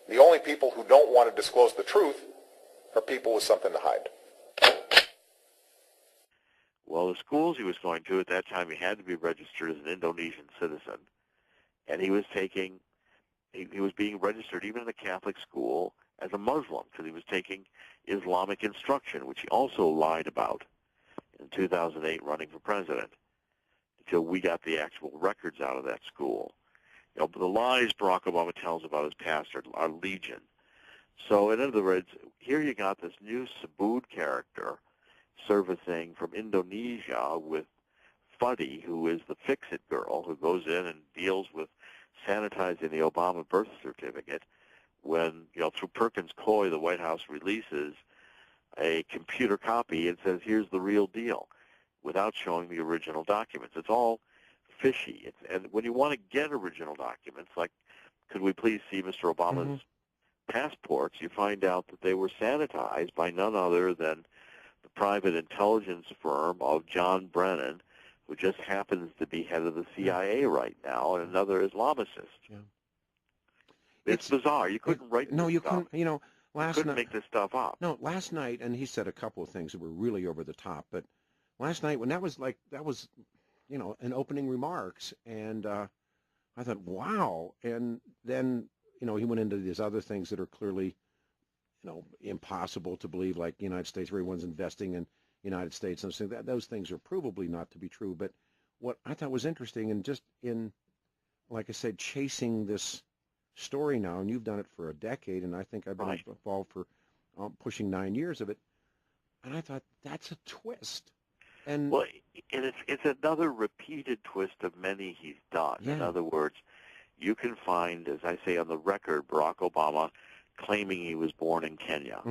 The only people who don't want to disclose the truth are people with something to hide. Well, the schools he was going to at that time, he had to be registered as an Indonesian citizen, and he was being registered even in a Catholic school as a Muslim because he was taking Islamic instruction, which he also lied about in 2008 running for president until we got the actual records out of that school. You know, but the lies Barack Obama tells about his past are legion. So in other words, here you got this new Subud character servicing from Indonesia with Fuddy, who is the fix-it girl who goes in and deals with sanitizing the Obama birth certificate when, you know, through Perkins Coie, the White House releases a computer copy and says, here's the real deal, without showing the original documents. It's all fishy. And when you want to get original documents, like, could we please see Mr. Obama's passports, you find out that they were sanitized by none other than the private intelligence firm of John Brennan, who just happens to be head of the CIA right now, and another Islamicist. Yeah. It's bizarre. You couldn't write this stuff. Couldn't. You know, you couldn't make this stuff up. No, last night, and he said a couple of things that were really over the top, but last night when that was, you know, an opening remarks, and I thought, wow. And then, you know, he went into these other things that are clearly, you know, impossible to believe, like the United States, everyone's investing in the United States, and so those things are provably not to be true. But what I thought was interesting, and just in, like I said, chasing this story now, and you've done it for a decade, and I think I've been involved for pushing 9 years of it, and I thought, that's a twist. And well, and it's another repeated twist of many he's done. Yeah. In other words, you can find, as I say on the record, Barack Obama claiming he was born in Kenya.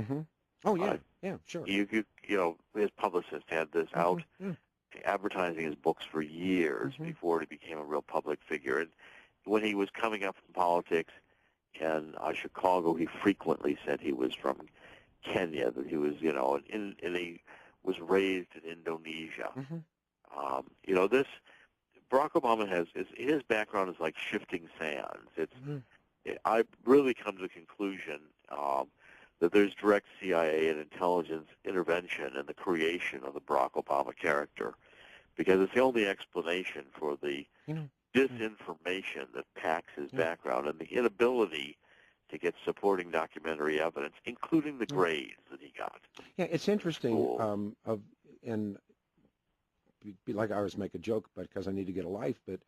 Oh, yeah, yeah, sure. You know, his publicist had this out advertising his books for years before he became a real public figure. And when he was coming up in politics in Chicago, he frequently said he was from Kenya, that he was, you know, and he was raised in Indonesia. You know, this Barack Obama his background is like shifting sands. I really come to the conclusion that there's direct CIA and intelligence intervention in the creation of the Barack Obama character, because it's the only explanation for the disinformation that packs his background and the inability to get supporting documentary evidence, including the grades that he got. Yeah, it's interesting. And like I always make a joke, but because I need to get a life, but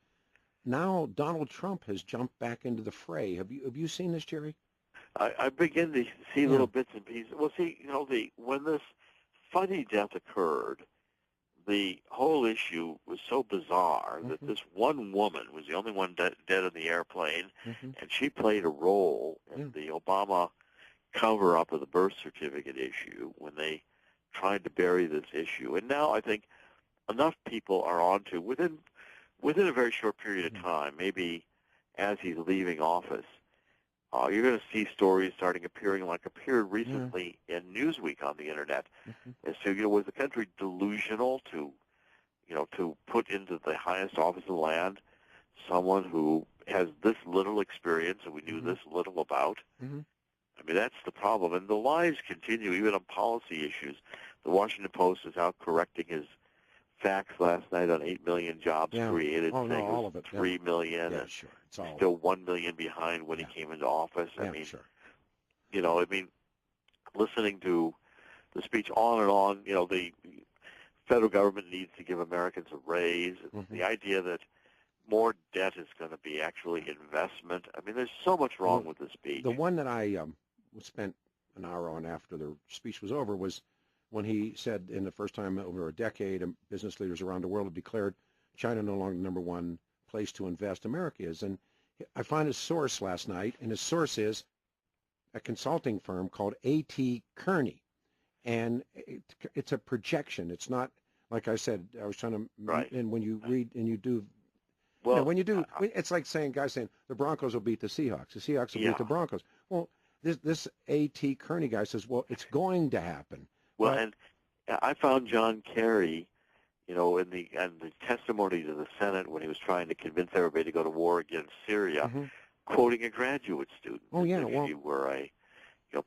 now Donald Trump has jumped back into the fray. Have you seen this, Jerry? I begin to see little bits and pieces. Well, see, you know, when this Fuddy death occurred, the whole issue was so bizarre that this one woman was the only one dead on the airplane, and she played a role in the Obama cover-up of the birth certificate issue when they tried to bury this issue. And now I think enough people are onto, within a very short period of time, maybe as he's leaving office, you're going to see stories starting appearing, like appeared recently in Newsweek on the internet. And so, you know, was the country delusional to put into the highest office in the land someone who has this little experience and we knew this little about? I mean, that's the problem. And the lies continue, even on policy issues. The Washington Post is out correcting his facts last night on 8 million jobs created, saying all of it. 3 million, and sure. still 1 million behind when he came into office. I mean, you know, listening to the speech on and on, you know, the federal government needs to give Americans a raise. The idea that more debt is going to be actually investment. I mean, there's so much wrong with the speech. The one that I spent an hour on after the speech was over was when he said, in the first time over a decade, business leaders around the world have declared China no longer the number one place to invest. America is. And I found his source last night, and his source is a consulting firm called A.T. Kearney. And it's a projection. It's not, like I said, I was trying to, and when you read and you do, well, you know, when you do, it's like guys saying the Broncos will beat the Seahawks. The Seahawks will beat the Broncos. Well, this A.T. Kearney guy says, well, it's going to happen. Well, and I found John Kerry, you know, in the testimony to the Senate when he was trying to convince everybody to go to war against Syria, quoting a graduate student. Oh, yeah, If well, you were a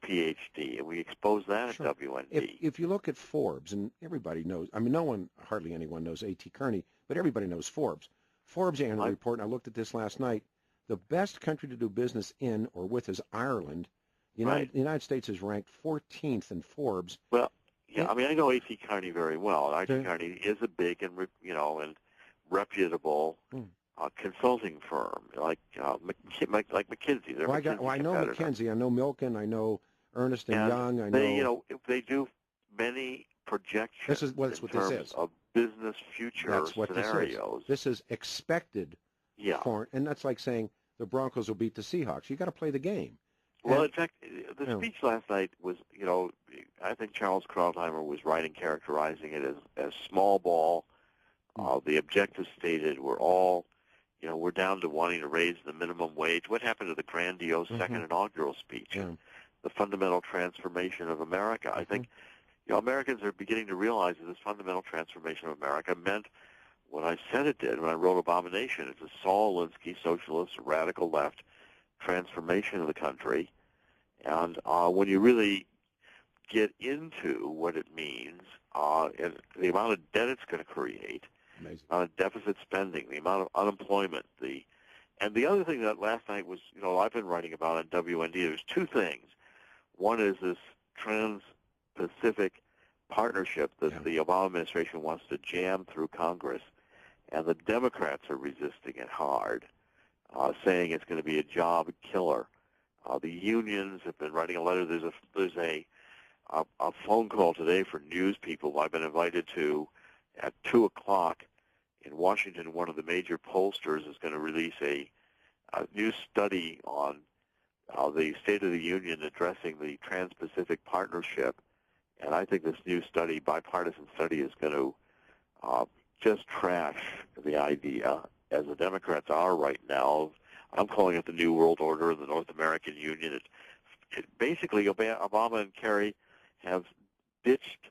PhD, and we expose that sure. at WND. If you look at Forbes, and everybody knows, I mean, hardly anyone knows A.T. Kearney, but everybody knows Forbes. Forbes annual report, and I looked at this last night, the best country to do business in or with is Ireland. The United States is ranked 14th in Forbes. Well, yeah, I mean, I know A.T. Kearney very well. A.T. Kearney is a big and reputable consulting firm, like McKinsey. I know McKinsey. I know Milken. I know Ernst and Young. I know. They do many projections. That's what this is. Of business future That's what scenarios. This is expected. Yeah. And that's like saying the Broncos will beat the Seahawks. You got to play the game. Well, in fact, the speech last night was, I think Charles Krauthammer was right in characterizing it as small ball. The objectives stated were all, we're down to wanting to raise the minimum wage. What happened to the grandiose second inaugural speech? Yeah. The fundamental transformation of America. I think, Americans are beginning to realize that this fundamental transformation of America meant what I said it did when I wrote Abomination. It's a Saul Alinsky socialist, radical left transformation of the country. And when you really get into what it means, and the amount of debt it's going to create, Amazing. The amount of deficit spending, the amount of unemployment, and the other thing that last night was, I've been writing about on WND, there's two things. One is this Trans-Pacific partnership that the Obama administration wants to jam through Congress, and the Democrats are resisting it hard, saying it's going to be a job killer. The unions have been writing a letter. There's a phone call today for news people I've been invited to at 2 o'clock in Washington. One of the major pollsters is going to release a new study on the State of the Union addressing the Trans-Pacific Partnership. And I think this new study, bipartisan study, is going to just trash the idea, as the Democrats are right now. I'm calling it the New World Order of the North American Union. Basically, Obama and Kerry have ditched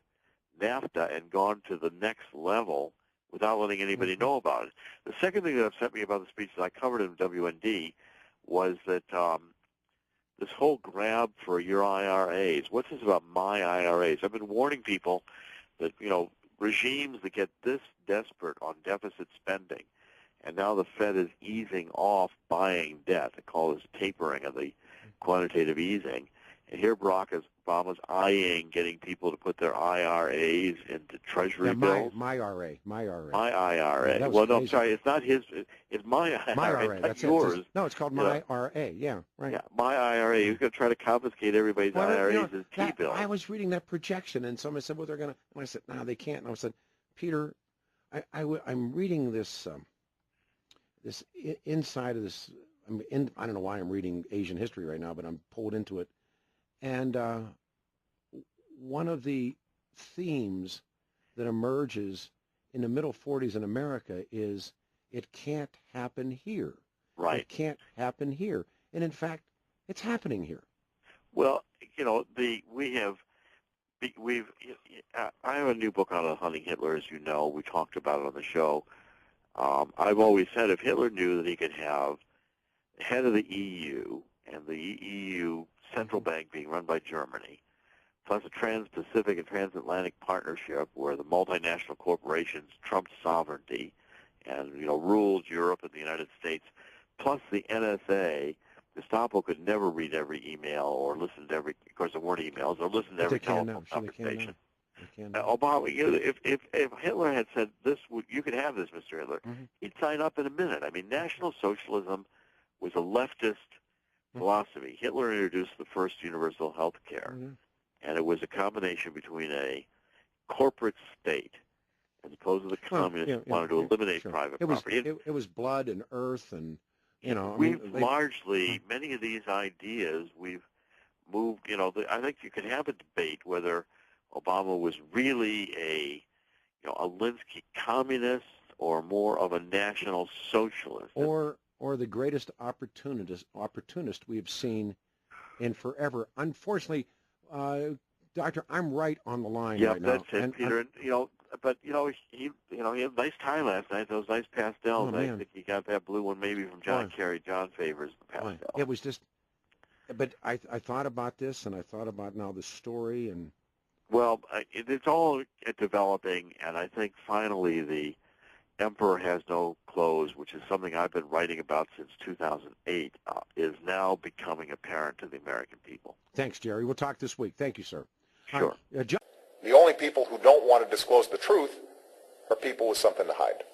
NAFTA and gone to the next level without letting anybody know about it. The second thing that upset me about the speech that I covered in WND was that this whole grab for your IRAs. What's this about my IRAs? I've been warning people that, regimes that get this desperate on deficit spending, and now the Fed is easing off buying debt. They call this tapering of the quantitative easing. And here Barack Obama's eyeing getting people to put their IRAs into Treasury bills. My IRA. My IRA. Yeah, well, no, I'm sorry. It's not his. It's my IRA. My IRA. It's That's yours. No, it's called My IRA. Yeah, right. Yeah, My IRA. You're going to try to confiscate everybody's IRAs as T-bills. I was reading that projection, and somebody said, well, they're going to. And I said, no, they can't. And I said, Peter, I'm reading this inside of this. I don't know why I'm reading Asian history right now, but I'm pulled into it. And one of the themes that emerges in the middle 40s in America is it can't happen here. Right. It can't happen here. And in fact, it's happening here. Well, I have a new book on Hunting Hitler, as you know. We talked about it on the show. I've always said if Hitler knew that he could have the head of the EU and the EU central bank being run by Germany, plus a trans-Pacific and transatlantic partnership where the multinational corporations trumped sovereignty and, ruled Europe and the United States, plus the NSA, Gestapo could never read every email or listen to every, of course there weren't emails, or listen to every telephone conversation. Obama, if Hitler had said this, you could have this, Mr. Hitler, he'd sign up in a minute. I mean, National Socialism was a leftist philosophy. Hitler introduced the first universal health care, and it was a combination between a corporate state as opposed to the communists who wanted to eliminate private property. It was blood and earth and, largely, many of these ideas, we've moved, I think you could have a debate whether Obama was really a Alinsky communist or more of a national socialist. Or the greatest opportunist we've seen in forever. Unfortunately, Doctor, I'm right on the line right now. That's it, Peter. but he had a nice time last night. Those nice pastels. Oh, I man. think he got that blue one maybe from John Kerry. John favors the pastel. It was just, but I thought about this, and I thought about now the story, and Well, it's all developing, and I think finally the Emperor Has No Clothes, which is something I've been writing about since 2008, is now becoming apparent to the American people. thanks, Jerry. We'll talk this week. Thank you, sir. Sure. John. The only people who don't want to disclose the truth are people with something to hide.